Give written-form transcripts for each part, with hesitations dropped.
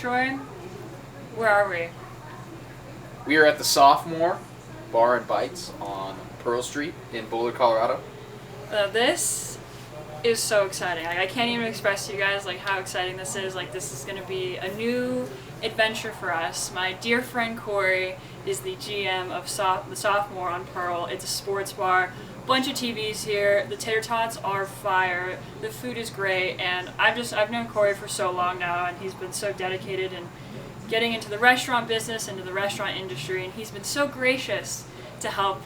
Troy, where are we? We are at the Sophomore Bar and Bites on Pearl Street in Boulder, Colorado. This is so exciting. Like, I can't even express to you guys like how exciting this is. Like, this is going to be a new adventure for us. My dear friend Corey is the GM of the Sophomore on Pearl. It's a sports bar. Bunch of TVs here. The tater tots are fire. The food is great, and I've known Corey for so long now, and he's been so dedicated and getting into the restaurant business, into the restaurant industry, and he's been so gracious to help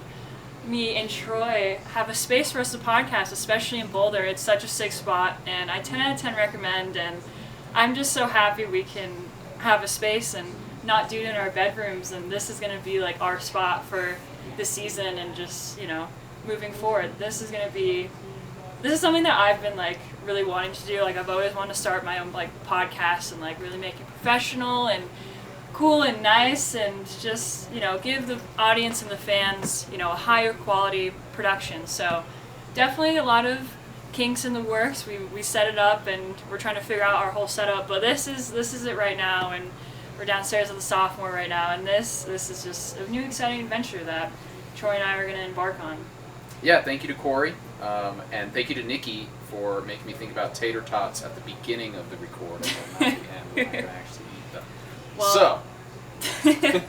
me and Troy have a space for us to podcast, especially in Boulder. It's such a sick spot, and I 10 out of 10 recommend, and I'm just so happy we can have a space and not do it in our bedrooms, and this is going to be like our spot for the season and just, moving forward. This is something that I've been like really wanting to do. Like, I've always wanted to start my own like podcast and like really make it professional and cool and nice, and just give the audience and the fans a higher quality production. So definitely a lot of kinks in the works. We set it up and we're trying to figure out our whole setup, but this is it right now, and we're downstairs at the Sophomore right now, and this is just a new exciting adventure that Troy and I are going to embark on. Yeah, thank you to Corey, and thank you to Nikki for making me think about tater tots at the beginning of the record and not at the end when I can actually eat them.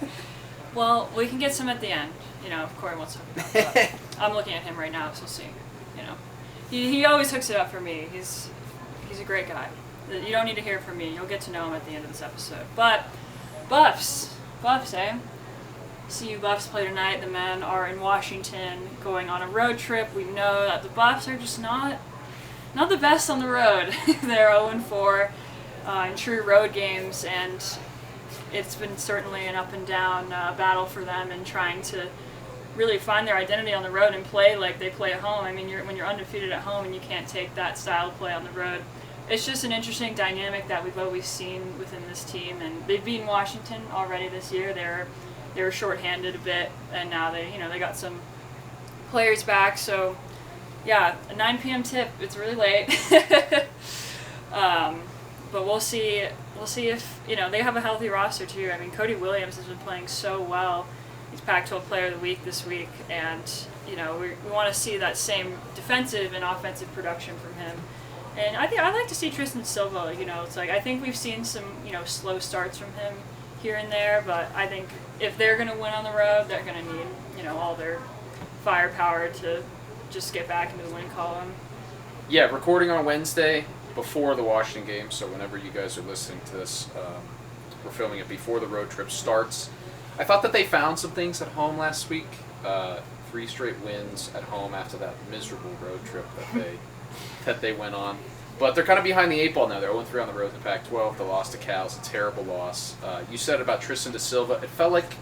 Well, we can get some at the end, if Corey wants to hook it up. But I'm looking at him right now, so see, He always hooks it up for me. He's a great guy. You don't need to hear from me. You'll get to know him at the end of this episode. But Buffs, eh? CU Buffs play tonight. The men are in Washington going on a road trip. We know that the Buffs are just not the best on the road. They're 0-4 in true road games, and it's been certainly an up and down battle for them in trying to really find their identity on the road and play like they play at home. I mean, when you're undefeated at home and you can't take that style of play on the road, it's just an interesting dynamic that we've always seen within this team. And they've beaten Washington already this year. They were shorthanded a bit, and now they got some players back. So yeah, a 9 p.m. tip. It's really late. But we'll see if they have a healthy roster too. I mean, Cody Williams has been playing so well. He's Pac-12 Player of the Week this week, and we want to see that same defensive and offensive production from him. And I'd like to see Tristan Silva. It's like I think we've seen some slow starts from him here and there, but I think if they're going to win on the road, they're going to need all their firepower to just get back into the winning column. Yeah, recording on Wednesday before the Washington game, so whenever you guys are listening to this, we're filming it before the road trip starts. I thought that they found some things at home last week. 3 straight wins at home after that miserable road trip that they went on. But they're kind of behind the 8 ball now. They're 0-3 on the road in the Pac-12. The loss to Cal is a terrible loss. You said about Tristan Da Silva. It felt like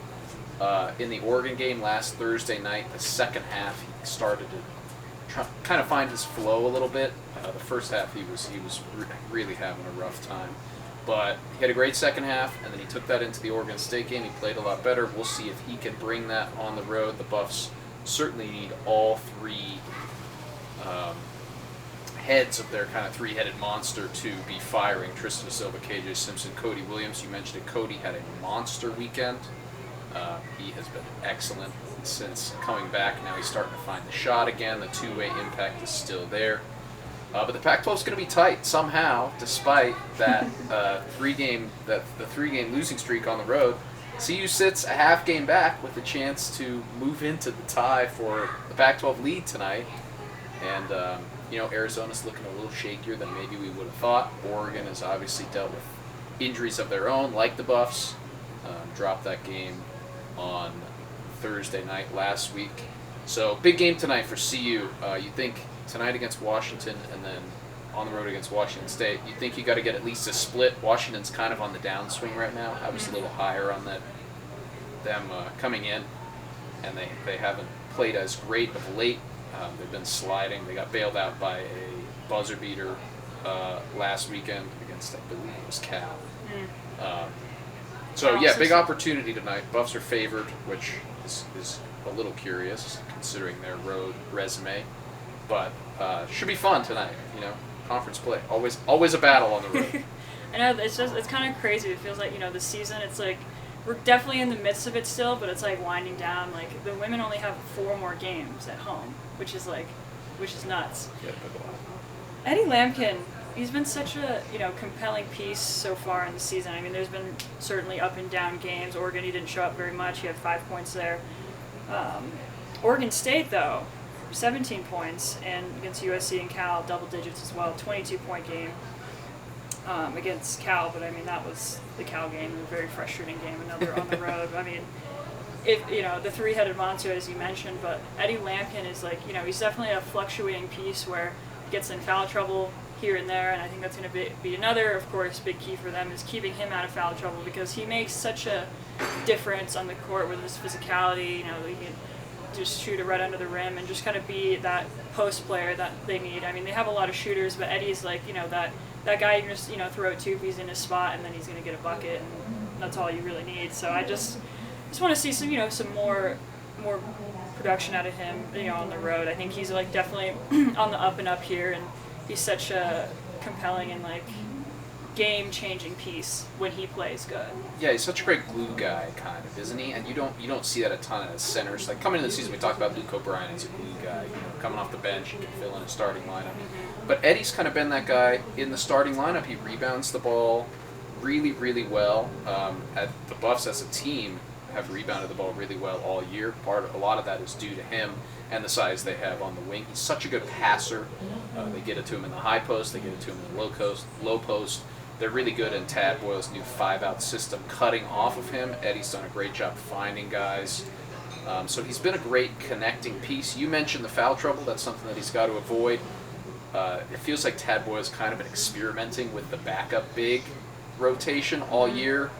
in the Oregon game last Thursday night, the second half, he started to kind of find his flow a little bit. The first half, he was really having a rough time. But he had a great second half, and then he took that into the Oregon State game. He played a lot better. We'll see if he can bring that on the road. The Buffs certainly need all 3 heads of their kind of 3-headed monster to be firing. Tristan Da Silva, KJ Simpson, Cody Williams. You mentioned it. Cody had a monster weekend. He has been excellent since coming back. Now he's starting to find the shot again. The two-way impact is still there. But the Pac-12 is going to be tight somehow, despite that the 3-game losing streak on the road. CU sits a half game back with a chance to move into the tie for the Pac-12 lead tonight. And Arizona's looking a little shakier than maybe we would have thought. Oregon has obviously dealt with injuries of their own, like the Buffs. Dropped that game on Thursday night last week. So big game tonight for CU. You think tonight against Washington and then on the road against Washington State, you think you got to get at least a split? Washington's kind of on the downswing right now. I was a little higher on them coming in, and they haven't played as great of late. They've been sliding. They got bailed out by a buzzer beater last weekend against, I believe it was Cal. So yeah, big opportunity tonight. Buffs are favored, which is a little curious considering their road resume, but should be fun tonight. Conference play, always a battle on the road. I know it's kind of crazy. It feels like, the season, it's like we're definitely in the midst of it still, but it's like winding down. Like the women only have 4 more games at home, which is nuts. Yeah, Eddie Lampkin, he's been such a compelling piece so far in the season. I mean, there's been certainly up and down games. Oregon, he didn't show up very much. He had 5 points there. Oregon State, though, 17 points, and against USC and Cal, double digits as well. 22-point game against Cal, but I mean that was the Cal game, a very frustrating game. Another on the road. I mean, if the 3-headed monster as you mentioned, but Eddie Lampkin is like he's definitely a fluctuating piece where he gets in foul trouble here and there, and I think that's going to be another, of course, big key for them is keeping him out of foul trouble because he makes such a difference on the court with his physicality. He can just shoot it right under the rim and just kind of be that post player that they need. I mean, they have a lot of shooters, but Eddie's like that guy you can just throw it to if he's in his spot, and then he's going to get a bucket, and that's all you really need. So I just want to see some some more production out of him on the road. I think he's like definitely on the up and up here, and he's such a compelling and like game-changing piece when he plays good. Yeah, he's such a great glue guy, kind of, isn't he? And you don't see that a ton as centers. Like coming into the season, we talked about Luke O'Brien as a glue guy. Coming off the bench, he can fill in a starting lineup. Mm-hmm. But Eddie's kind of been that guy in the starting lineup. He rebounds the ball really, really well. At the Buffs as a team have rebounded the ball really well all year. A lot of that is due to him and the size they have on the wing. He's such a good passer. They get it to him in the high post. They get it to him in the low post. They're really good in Tad Boyle's new 5-out system, cutting off of him. Eddie's done a great job finding guys. So he's been a great connecting piece. You mentioned the foul trouble. That's something that he's got to avoid. It feels like Tad Boyle's kind of been experimenting with the backup big rotation all year.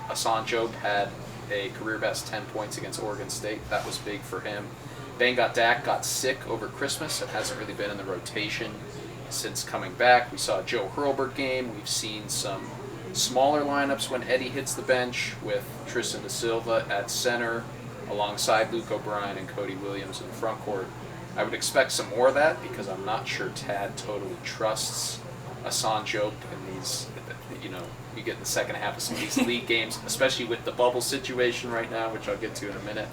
Hassan Jobe had a career-best 10 points against Oregon State. That was big for him. Bangot Dak got sick over Christmas and hasn't really been in the rotation since coming back. We saw a Joe Hurlburt game. We've seen some smaller lineups when Eddie hits the bench with Tristan da Silva at center alongside Luke O'Brien and Cody Williams in the front court. I would expect some more of that because I'm not sure Tad totally trusts Hassan Jobe in these, you get in the second half of some of these league games, especially with the bubble situation right now, which I'll get to in a minute.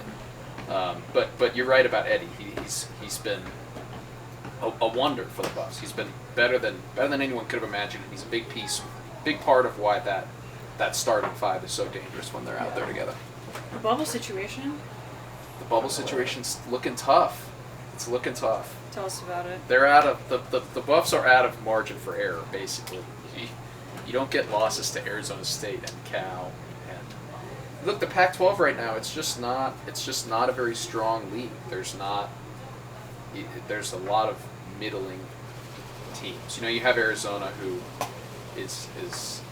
But you're right about Eddie. He's been a wonder for the Buffs. He's been better than anyone could have imagined. He's a big part of why that starting 5 is so dangerous when they're out there together. The bubble situation? The bubble situation's looking tough. It's looking tough. Tell us about it. They're out of the Buffs are out of margin for error, basically. You don't get losses to Arizona State and Cal. And look, the Pac-12 right now, it's just not a very strong league. There's a lot of middling teams. You have Arizona, who is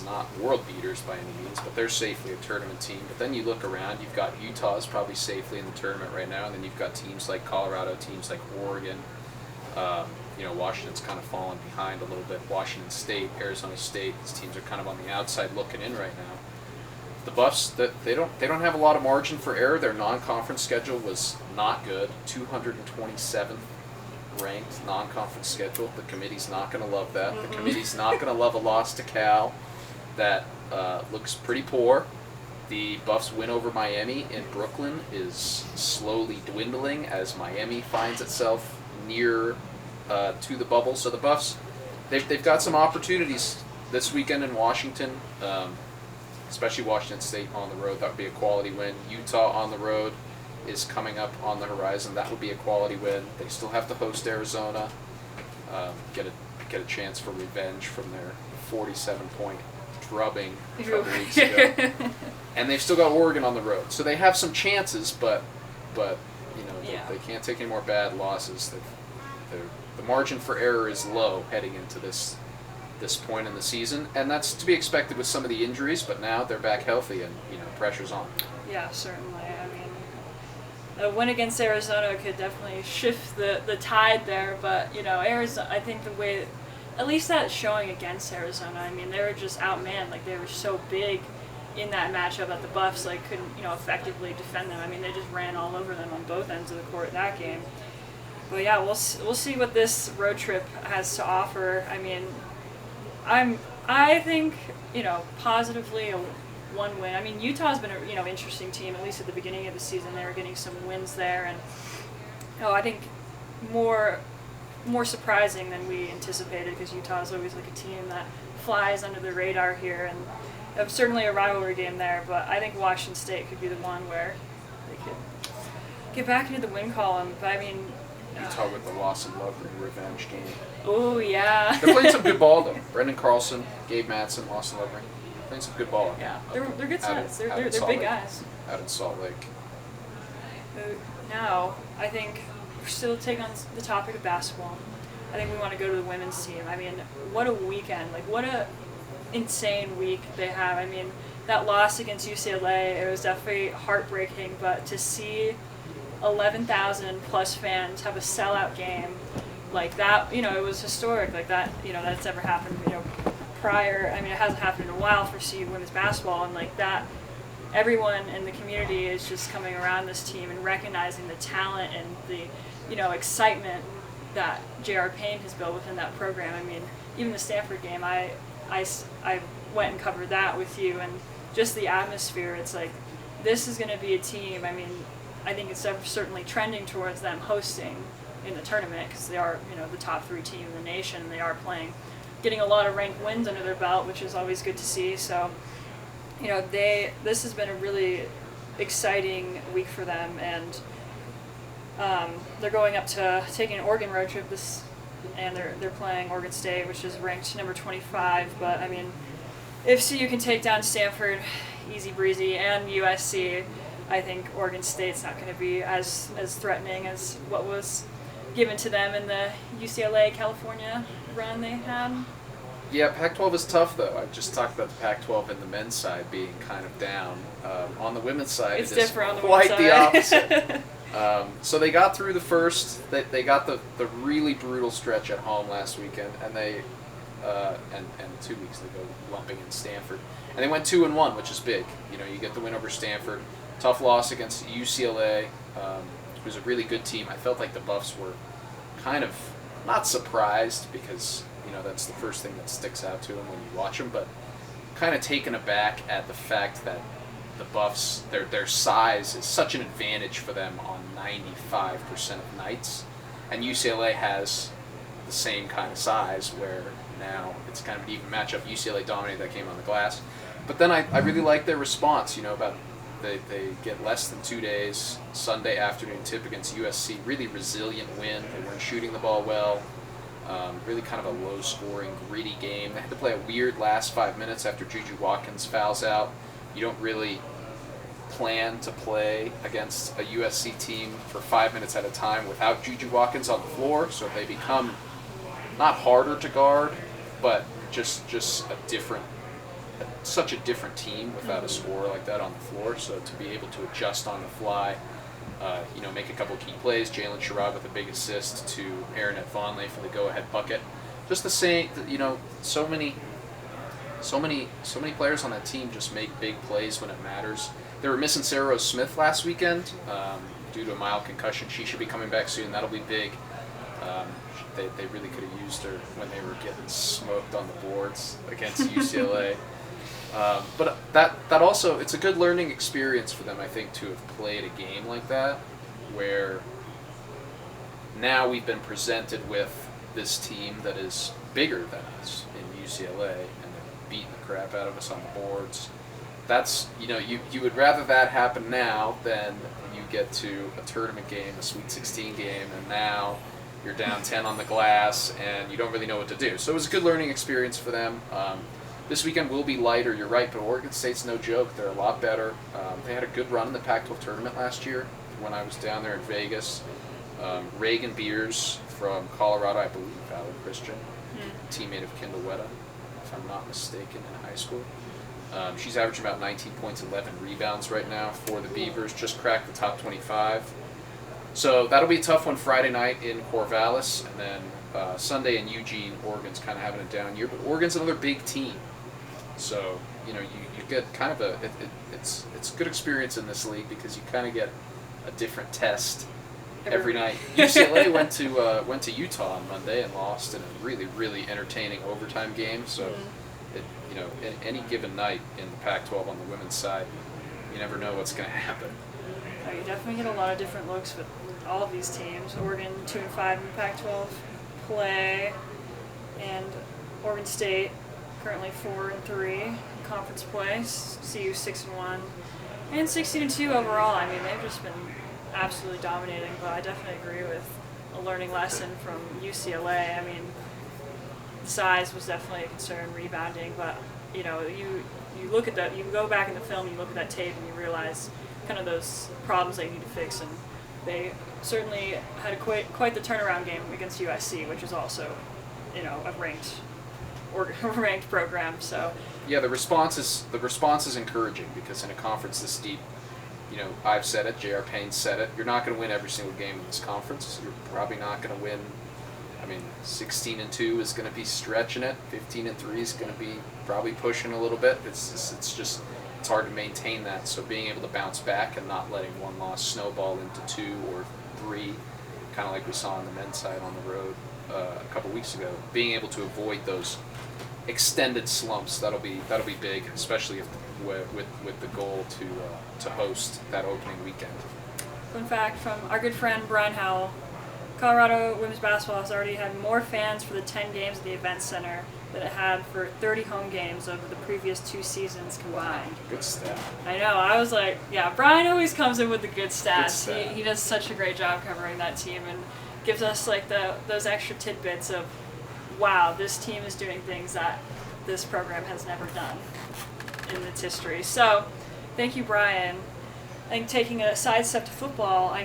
not world beaters by any means, but they're safely a tournament team. But then you look around, you've got Utah's probably safely in the tournament right now, and then you've got teams like Colorado, teams like Oregon. Washington's kind of fallen behind a little bit. Washington State, Arizona State, these teams are kind of on the outside looking in right now. The Buffs, they don't have a lot of margin for error. Their non-conference schedule was not good. 227th ranked non-conference schedule. The committee's not going to love that. Mm-hmm. The committee's not going to love a loss to Cal. That looks pretty poor. The Buffs' win over Miami in Brooklyn is slowly dwindling as Miami finds itself near to the bubble. So the Buffs, they've got some opportunities this weekend in Washington, especially Washington State on the road. That would be a quality win. Utah on the road is coming up on the horizon. That would be a quality win. They still have to host Arizona, get a chance for revenge from their 47-point drubbing a couple weeks ago. And they've still got Oregon on the road, so they have some chances, but they can't take any more bad losses. The margin for error is low heading into this point in the season, and that's to be expected with some of the injuries. But now they're back healthy, and pressure's on. Yeah, certainly. I mean, a win against Arizona could definitely shift the tide there, but Arizona, I think the way, at least that showing against Arizona, I mean, they were just outmanned. Like, they were so big in that matchup that the Buffs couldn't effectively defend them. I mean, they just ran all over them on both ends of the court in that game. But yeah, we'll see what this road trip has to offer. I mean, I'm I think, positively one win. I mean, Utah's been a, interesting team, at least at the beginning of the season. They were getting some wins there, and, I think more surprising than we anticipated, because Utah is always like a team that flies under the radar here, and it was certainly a rivalry game there, but I think Washington State could be the one where they could get back into the win column. But I mean, Utah with the Lawson Lovely revenge game. Oh, yeah. They're playing some good ball, though. Brendan Carlson, Gabe Madsen, Lawson Lovely. Playing some good ball. Yeah, they're good sides. They're big guys. Out in Salt Lake. Now, I think we're still taking on the topic of basketball. I think we want to go to the women's team. I mean, what a weekend. Like, what a insane week they have. I mean, that loss against UCLA, it was definitely heartbreaking, but to see 11,000 plus fans have a sellout game like that, it was historic. Like that, that's never happened, prior. I mean, it hasn't happened in a while for CU women's basketball, and like that, everyone in the community is just coming around this team and recognizing the talent and the, excitement that J.R. Payne has built within that program. I mean, even the Stanford game, I went and covered that with you, and just the atmosphere, it's like, this is going to be a team. I mean, I think it's certainly trending towards them hosting in the tournament, because they are, the top 3 team in the nation, and they are getting a lot of ranked wins under their belt, which is always good to see. So, this has been a really exciting week for them, and they're going up to taking an Oregon road trip and they're playing Oregon State, which is ranked number 25. But I mean, if CU can take down Stanford, easy breezy, and USC, I think Oregon State's not going to be as threatening as what was given to them in the UCLA California run they had. Yeah, Pac-12 is tough, though. I just talked about the Pac-12 and the men's side being kind of down. On the women's side, it's it is different on the quite women's the side. opposite. So they got through the first. They got the really brutal stretch at home last weekend, and they and 2 weeks ago lumping in Stanford, and they went 2-1, which is big. You get the win over Stanford. Tough loss against UCLA, who's a really good team. I felt like the Buffs were kind of not surprised, because that's the first thing that sticks out to them when you watch them, but kind of taken aback at the fact that the Buffs, their size is such an advantage for them on 95% of nights, and UCLA has the same kind of size, where now it's kind of an even matchup. UCLA dominated that game on the glass, but then I really like their response. About they get less than 2 days, Sunday afternoon tip against USC, really resilient win. They weren't shooting the ball well. Really kind of a low-scoring, gritty game. They had to play a weird last 5 minutes after Juju Watkins fouls out. You don't really plan to play against a USC team for 5 minutes at a time without Juju Watkins on the floor, so they become not harder to guard, but just such a different team without a scorer like that on the floor. So to be able to adjust on the fly, make a couple key plays. Jalen Sherrod with a big assist to Aaron Vonleh for the go-ahead bucket. Just the same, so many players on that team just make big plays when it matters. They were missing Sarah Rose Smith last weekend due to a mild concussion. She should be coming back soon. That'll be big. They really could have used her when they were getting smoked on the boards against UCLA. But that also, it's a good learning experience for them, I think, to have played a game like that, where now we've been presented with this team that is bigger than us in UCLA, and they're beating the crap out of us on the boards. That's, you would rather that happen now than you get to a tournament game, a Sweet 16 game, and now you're down 10 on the glass, and you don't really know what to do. So it was a good learning experience for them. This weekend will be lighter, you're right, but Oregon State's no joke. They're a lot better. They had a good run in the Pac-12 tournament last year when I was down there in Vegas. Reagan Beers from Colorado, I believe, Valley Christian, teammate of Kendall Wetta, if I'm not mistaken, in high school. She's averaging about 19 points, 11 rebounds right now for the Beavers, just cracked the top 25. So that'll be a tough one Friday night in Corvallis, and then Sunday in Eugene. Oregon's kind of having a down year, but Oregon's another big team. So, you get kind of it's good experience in this league, because you kind of get a different test every night. UCLA went to Utah on Monday and lost in a really, really entertaining overtime game. So any given night in the Pac-12 on the women's side, you never know what's going to happen. You definitely get a lot of different looks with all of these teams. Oregon 2-5 in the Pac-12 play, and Oregon State currently 4-3 in conference play. CU 6-1 and 16-2 overall. I mean, they've just been absolutely dominating. But I definitely agree with a learning lesson from UCLA. I mean, size was definitely a concern, rebounding, but you look at that, you go back in the film, you look at that tape, and you realize kind of those problems they need to fix, and they certainly had quite the turnaround game against USC, which is also, a ranked program. So yeah, the response is encouraging, because in a conference this deep, I've said it, J.R. Payne said it, you're not going to win every single game in this conference. You're probably not going to win. 16-2 is going to be stretching it. 15-3 is going to be probably pushing a little bit. It's hard to maintain that. So being able to bounce back and not letting one loss snowball into 2 or 3, kind of like we saw on the men's side on the road a couple weeks ago. Being able to avoid those extended slumps, that'll be big, especially with the goal to host that opening weekend. Fun fact from our good friend Brian Howell: Colorado women's basketball has already had more fans for the 10 games at the Event Center than it had for 30 home games over the previous 2 seasons combined. Good stat. I know. I was like, yeah, Brian always comes in with the good stats. Good stat. He does such a great job covering that team and gives us like those extra tidbits of, wow, this team is doing things that this program has never done in its history. So, thank you, Brian. I think taking a sidestep to football, I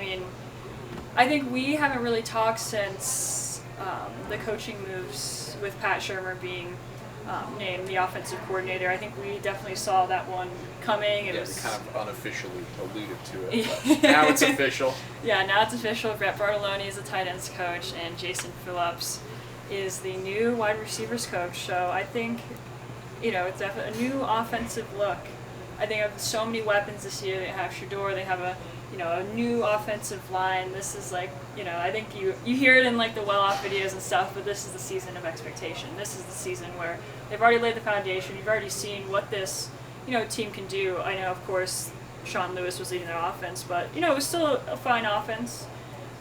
think we haven't really talked since the coaching moves with Pat Shurmur being named the offensive coordinator. I think we definitely saw that one coming. We kind of unofficially alluded to it, but now it's official. Yeah, now it's official. Brett Bartolone is the tight ends coach, and Jason Phillips is the new wide receivers coach. So I think, it's definitely a new offensive look. I think of so many weapons this year. They have Shurmur, they have a new offensive line. This is I think you hear it in the well-off videos and stuff, but this is the season of expectation. This is the season where they've already laid the foundation. You've already seen what this, team can do. I know, of course, Sean Lewis was leading their offense, but, it was still a fine offense.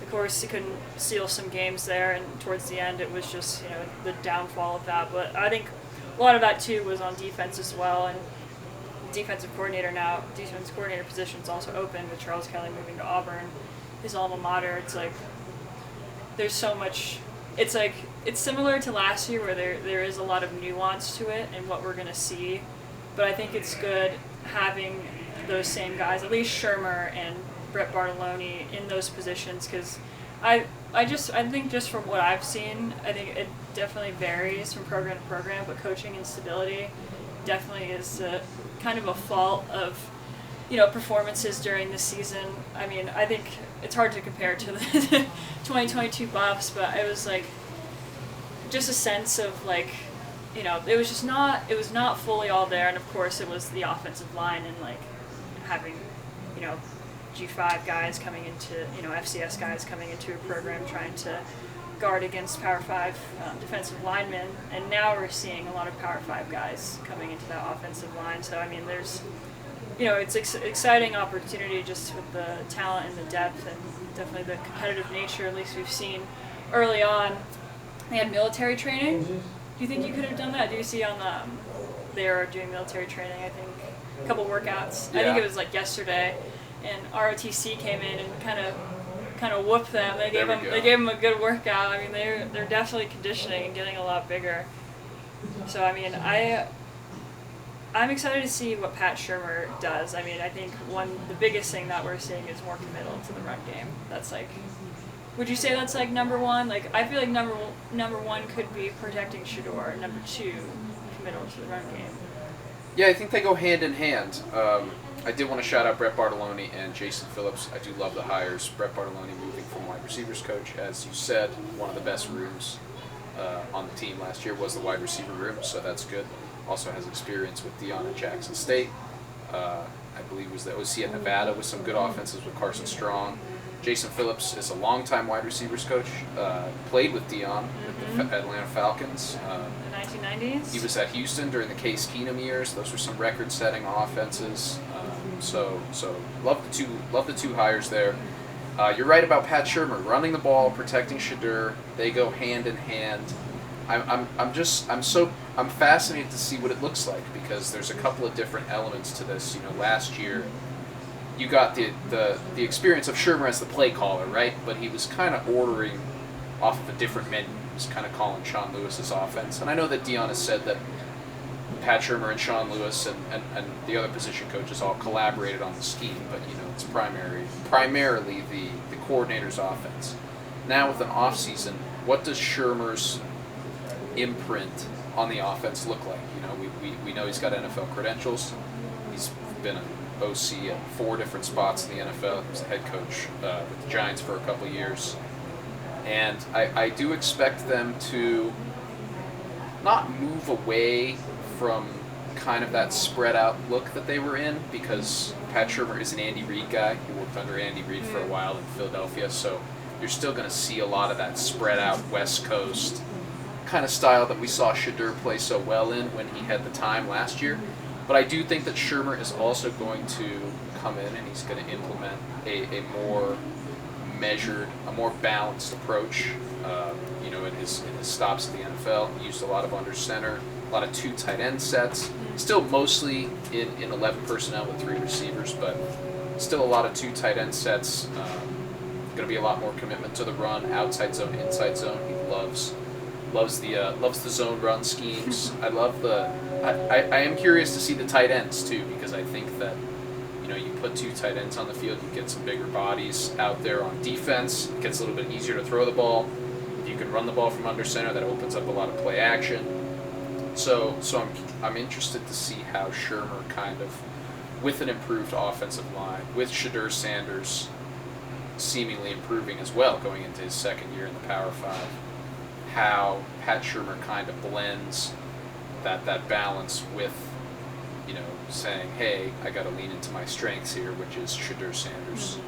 Of course, he couldn't seal some games there, and towards the end it was just, the downfall of that. But I think a lot of that, too, was on defense as well, and defensive coordinator position is also open with Charles Kelly moving to Auburn, his alma mater. It's there's so much. It's similar to last year where there is a lot of nuance to it and what we're gonna see, but I think it's good having those same guys, at least Shurmur and Brett Bartolone, in those positions, because I think just from what I've seen, I think it definitely varies from program to program, but coaching and stability definitely is kind of a fault of performances during the season. I think it's hard to compare to the 2022 Buffs, but it was just a sense of it was not fully all there, and of course it was the offensive line and having G5 guys coming into FCS guys coming into a program trying to guard against Power 5 defensive linemen, and now we're seeing a lot of Power 5 guys coming into that offensive line. So there's it's exciting opportunity just with the talent and the depth and definitely the competitive nature, at least we've seen early on. They had military training. Do you think you could have done that? Do you see on they are doing military training, I think, a couple workouts. Yeah. I think it was yesterday, and ROTC came in and kind of whooped them. They gave them a good workout. They're definitely conditioning and getting a lot bigger. So I'm excited to see what Pat Shurmur does. I think the biggest thing that we're seeing is more committal to the run game. That's would you say that's number one? I feel like number one could be protecting Shurmur, and number 2, committal to the run game. Yeah, I think they go hand in hand. I did want to shout out Brett Bartolone and Jason Phillips. I do love the hires. Brett Bartolone moving from wide receivers coach. As you said, one of the best rooms on the team last year was the wide receiver room, so that's good. Also has experience with Dion at Jackson State. I believe was the OC at Nevada with some good offenses with Carson Strong. Jason Phillips is a longtime wide receivers coach. Played with Dion with the Atlanta Falcons. The 1990s. He was at Houston during the Case Keenum years. Those were some record-setting offenses. So love the two hires there. You're right about Pat Shurmur running the ball, protecting Shedeur. They go hand in hand. I'm fascinated to see what it looks like because there's a couple of different elements to this. Last year you got the experience of Shurmur as the play caller, right? But he was kind of ordering off of a different menu. He was kind of calling Sean Lewis's offense. And I know that Dion has said that Pat Shurmur and Sean Lewis and the other position coaches all collaborated on the scheme, but it's primarily the coordinator's offense. Now with an off season, what does Shurmur's imprint on the offense look like? We know he's got NFL credentials. He's been an OC at 4 different spots in the NFL. He was the head coach with the Giants for a couple of years. And I do expect them to not move away from kind of that spread out look that they were in because Pat Shurmur is an Andy Reid guy. He worked under Andy Reid for a while in Philadelphia, so you're still going to see a lot of that spread out West Coast kind of style that we saw Shedeur play so well in when he had the time last year. But I do think that Shurmur is also going to come in and he's going to implement a more measured, a more balanced approach. In his stops at the NFL, he used a lot of under center, a lot of 2 tight end sets. Still mostly in 11 personnel with 3 receivers, but still a lot of 2 tight end sets. Going to be a lot more commitment to the run, outside zone, inside zone. He loves the zone run schemes. I am curious to see the tight ends too because I think that you put 2 tight ends on the field, you get some bigger bodies out there on defense. It gets a little bit easier to throw the ball. If you can run the ball from under center, that opens up a lot of play action. So I'm interested to see how Shurmur kind of, with an improved offensive line, with Shedeur Sanders seemingly improving as well going into his second year in the Power 5, how Pat Shurmur kind of blends that balance with saying, hey, I got to lean into my strengths here, which is Shedeur Sanders,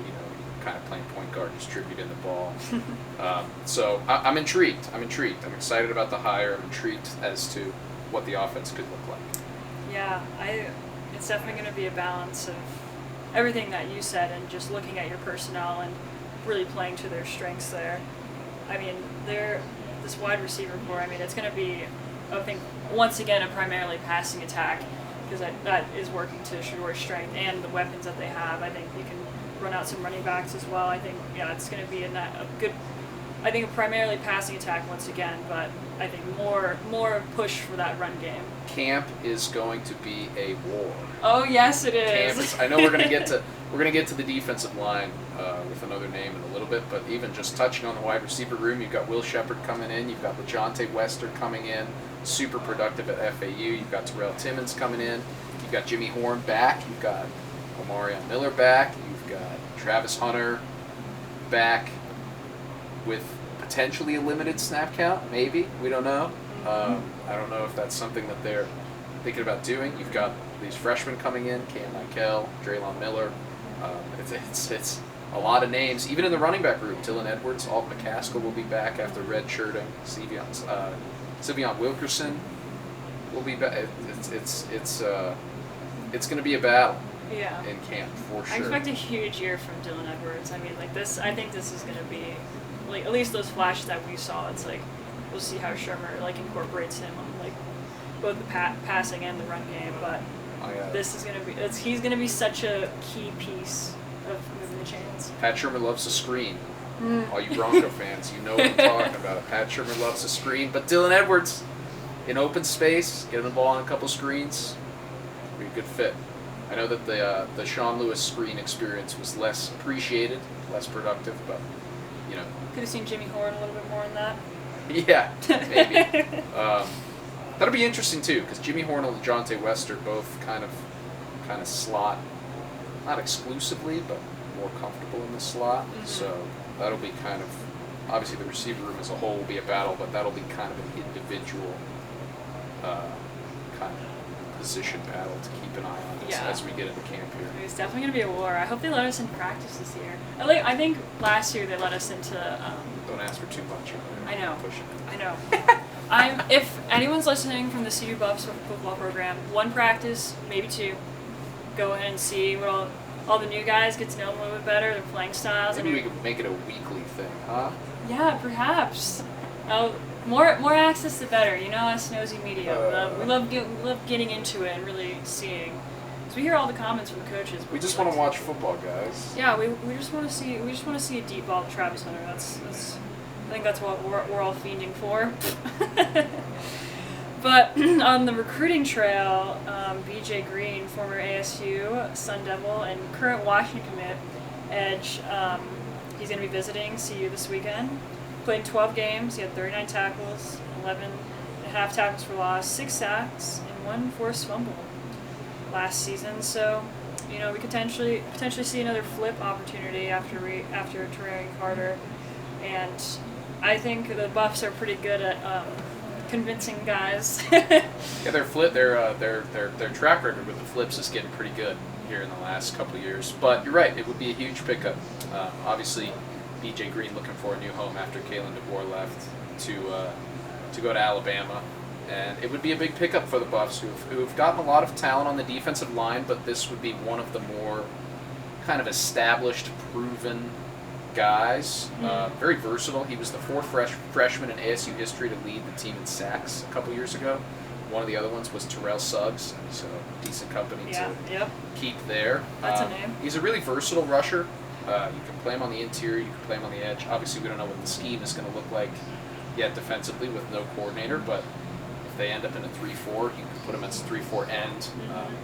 kind of playing point guard, distributing the ball. So I'm intrigued. I'm excited about the hire. I'm intrigued as to what the offense could look like. Yeah, it's definitely going to be a balance of everything that you said and just looking at your personnel and really playing to their strengths there. I mean, this wide receiver core, it's going to be, I think, once again, a primarily passing attack because that is working to Shedeur's strength and the weapons that they have. I think you can run out some running backs as well. I think, it's going to be a primarily passing attack once again, but I think more push for that run game. Camp is going to be a war. Oh yes, it is. I know we're going to get to the defensive line with another name in a little bit, but even just touching on the wide receiver room, you've got Will Shepard coming in, you've got LeJohntay Western coming in, super productive at FAU. You've got Terrell Timmons coming in, you've got Jimmy Horn back, you've got Omarion Miller back, you've got Travis Hunter back with potentially a limited snap count, maybe. We don't know. I don't know if that's something that they're thinking about doing. You've got these freshmen coming in, Cam Michael, Draylon Miller. It's a lot of names. Even in the running back group, Dylan Edwards, Alt McCaskill will be back after redshirting. Sivion Wilkerson will be back. It's going to be a battle. Yeah. In camp for sure. I expect a huge year from Dylan Edwards. I think this is going to be, at least those flashes that we saw. It's we'll see how Shurmur incorporates him on both the passing and the run game. But this is going to be he's going to be such a key piece of moving the chains. Pat Shurmur loves to screen. All you Bronco fans, you know what I'm talking about. Pat Shurmur loves to screen, but Dylan Edwards in open space, getting the ball on a couple screens, be a good fit. I know that the Sean Lewis screen experience was less appreciated, less productive, but could have seen Jimmy Horn a little bit more in that. Yeah, maybe. That'll be interesting too, because Jimmy Horn and LeJohntay West are both kind of slot, not exclusively, but more comfortable in the slot. Mm-hmm. So that'll be kind of, obviously the receiver room as a whole will be a battle, but that'll be kind of an individual kind of position battle to keep an eye on as we get into camp here. It's definitely going to be a war. I hope they let us in practice this year. I think last year they let us into... Don't ask for too much. I know. Pushing it. I know. If anyone's listening from the CU Buffs football program, one practice, maybe two, go in and see what all the new guys, get to know them a little bit better, their playing styles. Maybe we could make it a weekly thing, huh? Yeah, perhaps. More access the better. You know us, nosy media. We love getting into it and really seeing. So we hear all the comments from the coaches. We just want to watch football, guys. Yeah, we just want to see a deep ball to Travis Hunter. That's I think that's what we're all fiending for. But on the recruiting trail, B.J. Green, former ASU Sun Devil and current Washington commit, edge, he's going to be visiting CU this weekend. Played 12 games. He had 39 tackles, 11.5 tackles for loss, 6 sacks, and 1 forced fumble last season. So, we could potentially see another flip opportunity after Terrain Carter, and I think the Buffs are pretty good at convincing guys. Yeah, their track record with the flips is getting pretty good here in the last couple of years. But you're right, it would be a huge pickup. Obviously, B.J. Green looking for a new home after Kalen DeBoer left to go to Alabama. And it would be a big pickup for the Buffs, who've gotten a lot of talent on the defensive line, but this would be one of the more kind of established, proven guys. Very versatile. He was the fourth freshman in ASU history to lead the team in sacks a couple years ago. One of the other ones was Terrell Suggs, so decent company to keep there. That's a name. He's a really versatile rusher. You can play him on the interior, you can play him on the edge. Obviously, we don't know what the scheme is going to look like yet defensively with no coordinator, but if they end up in a 3-4, you can put him as a 3-4 end,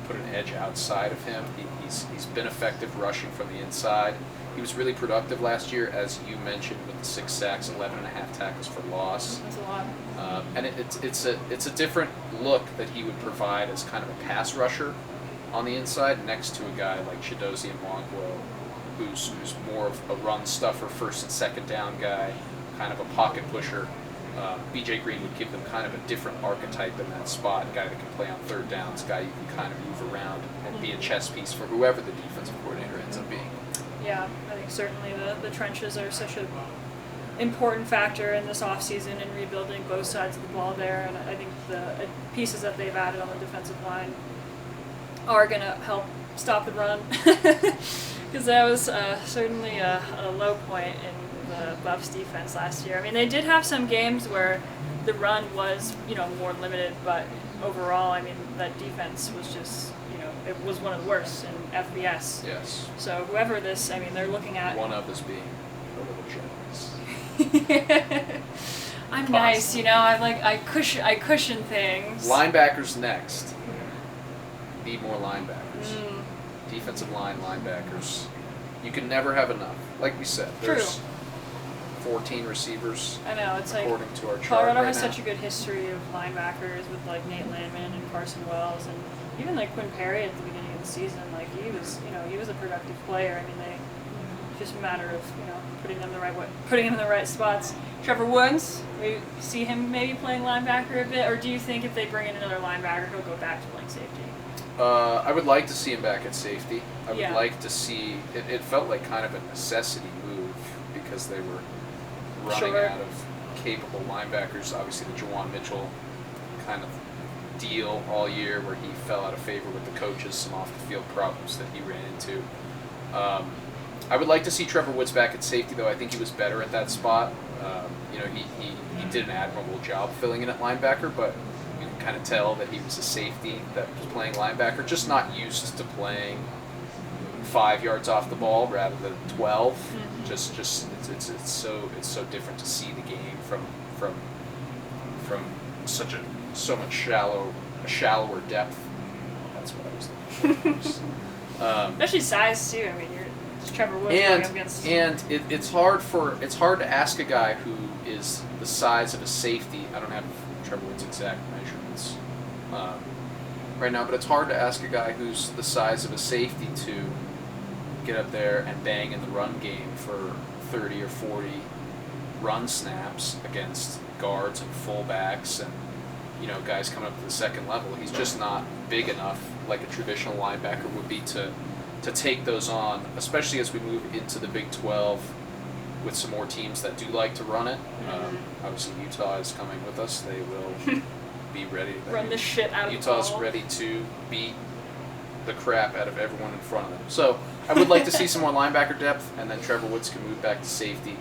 put an edge outside of him. He's been effective rushing from the inside. He was really productive last year, as you mentioned, with the 6 sacks, 11.5 tackles for loss. That's a lot. And it's a different look that he would provide as kind of a pass rusher on the inside next to a guy like Chidozie Nwankwo, who's more of a run stuffer, first and second down guy, kind of a pocket pusher. B.J. Green would give them kind of a different archetype in that spot, a guy that can play on third downs, a guy you can kind of move around and be a chess piece for whoever the defensive coordinator ends up being. Yeah, I think certainly the trenches are such an important factor in this offseason in rebuilding both sides of the ball there, and I think the pieces that they've added on the defensive line are going to help stop the run, because that was certainly a low point in the Buffs defense last year. I mean, they did have some games where the run was, more limited, but overall, I mean, that defense was just, it was one of the worst in FBS. Yes. So whoever this, I mean, they're looking at... One of us being a little generous. I'm nice, I cushion things. Linebackers next. Need more linebackers. Defensive line linebackers. You can never have enough. Like we said, there's 14 receivers. I know, it's according to our chart Colorado right has now. such a good history of linebackers with Nate Landman and Carson Wells, and even Quinn Perry at the beginning of the season. He was a productive player. I mean, just a matter of putting them in the right spots. Trevor Woods, we see him maybe playing linebacker a bit, or do you think if they bring in another linebacker, he'll go back to playing safety? I would like to see him back at safety. I would Yeah. like to see it felt like kind of a necessity move because they were running out of capable linebackers. Obviously, the Jawan Mitchell kind of deal all year where he fell out of favor with the coaches, some off-the-field problems that he ran into. I would like to see Trevor Woods back at safety, though. I think he was better at that spot. He did an admirable job filling in at linebacker, but you can kind of tell that he was a safety that was playing linebacker, just not used to playing 5 yards off the ball rather than 12. Mm-hmm. It's so different to see the game from so much shallower depth. That's what I was looking for. Especially size too. I mean, it's Trevor Woods going up against. And it's hard to ask a guy who is the size of a safety. I don't have Trevor Woods' exact measurements right now, but it's hard to ask a guy who's the size of a safety to get up there and bang in the run game for 30 or 40 run snaps against guards and fullbacks and guys coming up to the second level. He's just not big enough like a traditional linebacker would be to take those on, especially as we move into the Big 12 with some more teams that do like to run it. Obviously, Utah is coming with us. They will be ready. Run the shit out of Utah's the ball. ready to beat the crap out of everyone in front of them. So I would like to see some more linebacker depth, and then Trevor Woods can move back to safety.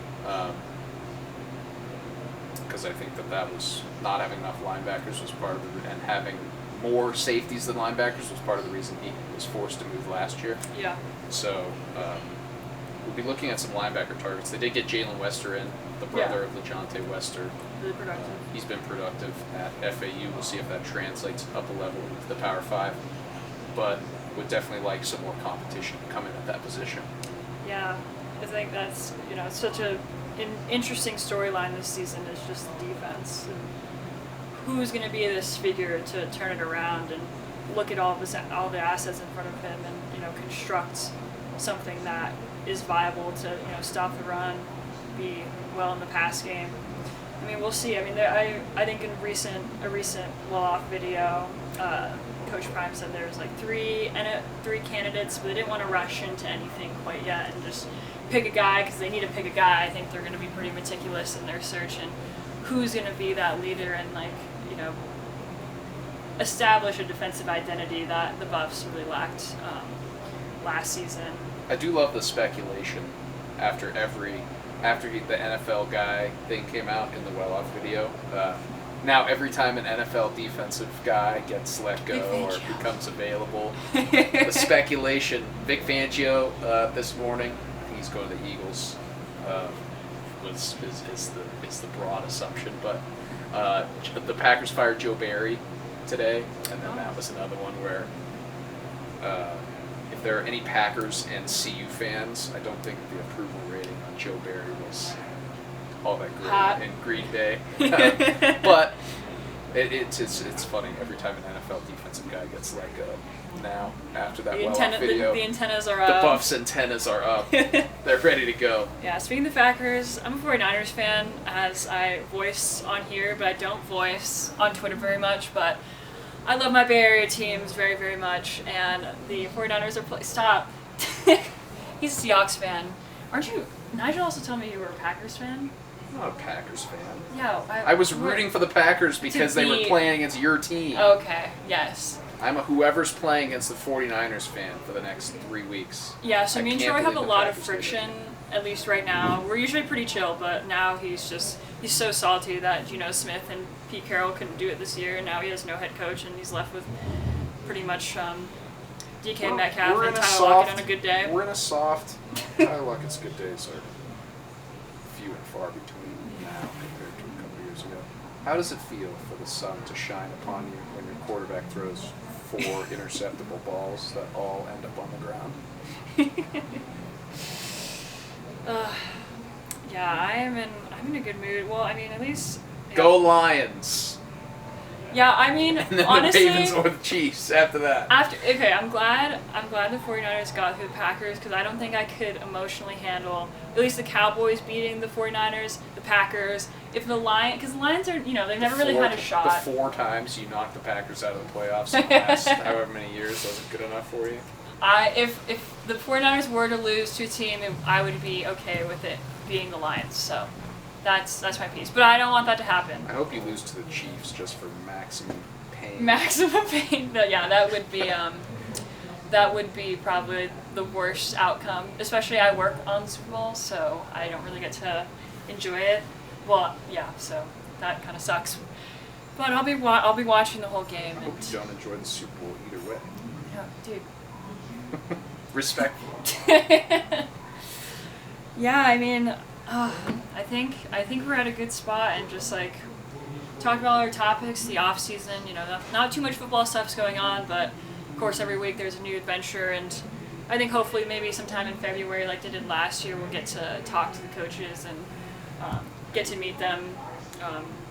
Because I think that was not having enough linebackers was part of the, and having more safeties than linebackers was part of the reason he was forced to move last year. Yeah. So we'll be looking at some linebacker targets. They did get Jalen Wester in, the brother of LeJohntay Wester. Really productive. He's been productive at FAU. We'll see if that translates up a level into the Power 5. But would definitely like some more competition to come in at that position. Yeah, I think that's, it's such an interesting storyline this season is just the defense. And who's going to be this figure to turn it around and look at all the assets in front of him and, construct something that is viable to, stop the run, be well in the pass game. I mean, we'll see. I mean, I think in a recent well-off video, Coach Prime said there was like three candidates, but they didn't want to rush into anything quite yet and just pick a guy because they need to pick a guy. I think they're going to be pretty meticulous in their search and who's going to be that leader and establish a defensive identity that the Buffs really lacked last season. I do love the speculation after the NFL guy thing came out in the well-off video. Now every time an NFL defensive guy gets let go or becomes available, the speculation, Vic Fangio this morning, I think he's going to the Eagles, is the broad assumption. But the Packers fired Joe Barry today, and then that was another one where if there are any Packers and CU fans, I don't think the approval rating on Joe Barry was all that great in Green Bay. But it's funny every time an NFL defensive guy gets let go. Now, after that well-off video, the antennas are up. The Buffs' antennas are up. They're ready to go. Yeah, speaking of the Packers, I'm a 49ers fan, as I voice on here, but I don't voice on Twitter very much, but I love my Bay Area teams very, very much, and the 49ers are Stop. He's a Seahawks fan. Aren't you? Nigel also told me you were a Packers fan. I'm not a Packers fan. Yeah. I was rooting for the Packers because they were playing against your team. Okay, yes. I'm a whoever's playing against the 49ers fan for the next 3 weeks. Yeah, so me and Troy have a lot of friction, at least right now. We're usually pretty chill, but now he's so salty that Geno Smith and Pete Carroll couldn't do it this year, and now he has no head coach, and he's left with pretty much DK Metcalf and Tyler Lockett on a good day. We're in a soft... Tyler Lockett's good days are few and far between now compared to a couple years ago. How does it feel for the sun to shine upon you when your quarterback throws 4 interceptable balls that all end up on the ground? Yeah, I'm in a good mood. Well, I mean, at least Go Lions. Yeah, I mean, and then honestly, the Ravens or the Chiefs after that. I'm glad the 49ers got through the Packers because I don't think I could emotionally handle at least the Cowboys beating the 49ers, the Packers. If the Lions, because the Lions are, they've never really had a shot. The 4 times you knocked the Packers out of the playoffs in the last however many years, wasn't good enough for you? If the 49ers were to lose to a team, I would be okay with it being the Lions. So that's my piece. But I don't want that to happen. I hope you lose to the Chiefs just for maximum pain. Maximum pain. Yeah, that would be probably the worst outcome. Especially I work on the Super Bowl, so I don't really get to enjoy it. Well, yeah, so that kind of sucks. But I'll be watching the whole game. I hope you don't enjoy the Super Bowl either way. Yeah, dude. Respectful. Yeah, I mean, I think we're at a good spot and just talk about all our topics, the off season. Not too much football stuff's going on, but of course every week there's a new adventure, and I think hopefully maybe sometime in February, like they did last year, we'll get to talk to the coaches and get to meet them,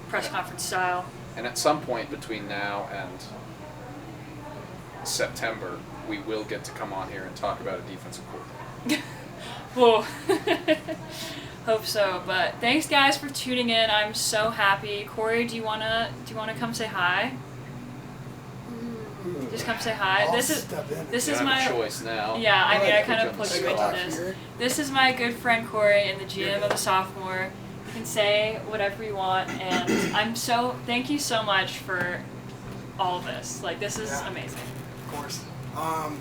press conference style. And at some point between now and September, we will get to come on here and talk about a defensive coordinator. Well, hope so. But thanks, guys, for tuning in. I'm so happy. Corey, do you wanna come say hi? Just come say hi. I'll This step in. is You have my a choice now. Yeah, I mean, I Put kind you of on the put you into spot. this. This is my good friend Corey and the GM of the Sophomore. You can say whatever you want, and thank you so much for all of this. Like, this is amazing. Of course. I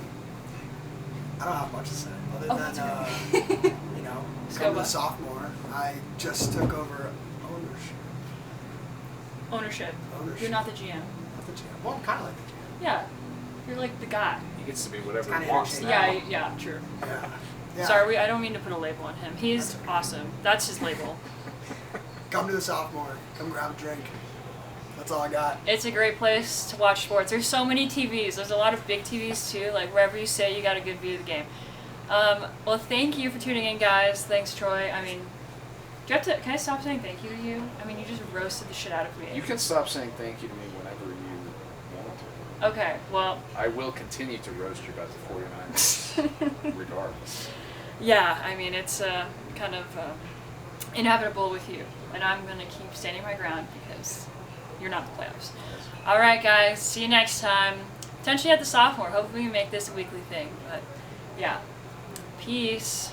don't have much to say other That's than, okay. you know, Let's come go, to bud. Sophomore. I just took over ownership. Ownership. You're not the GM. Not the GM. Well, I'm kind of like the GM. Yeah. You're like the guy. He gets to be whatever Kinda he wants now. Yeah, true. Yeah. Sorry, I don't mean to put a label on him. He's awesome. That's his label. Come to the Sophomore. Come grab a drink. That's all I got. It's a great place to watch sports. There's so many TVs. There's a lot of big TVs too. Like wherever you sit, you got a good view of the game. Well, thank you for tuning in, guys. Thanks, Troy. I mean, do you have to? Can I stop saying thank you to you? I mean, you just roasted the shit out of me. You can stop saying thank you to me whenever you want to. Okay. Well. I will continue to roast you about the 49ers, regardless. Yeah. I mean, it's kind of inevitable with you, and I'm gonna keep standing my ground because you're not the playoffs. All right, guys. See you next time. Potentially at the Sophomore. Hopefully, we make this a weekly thing. But yeah. Peace.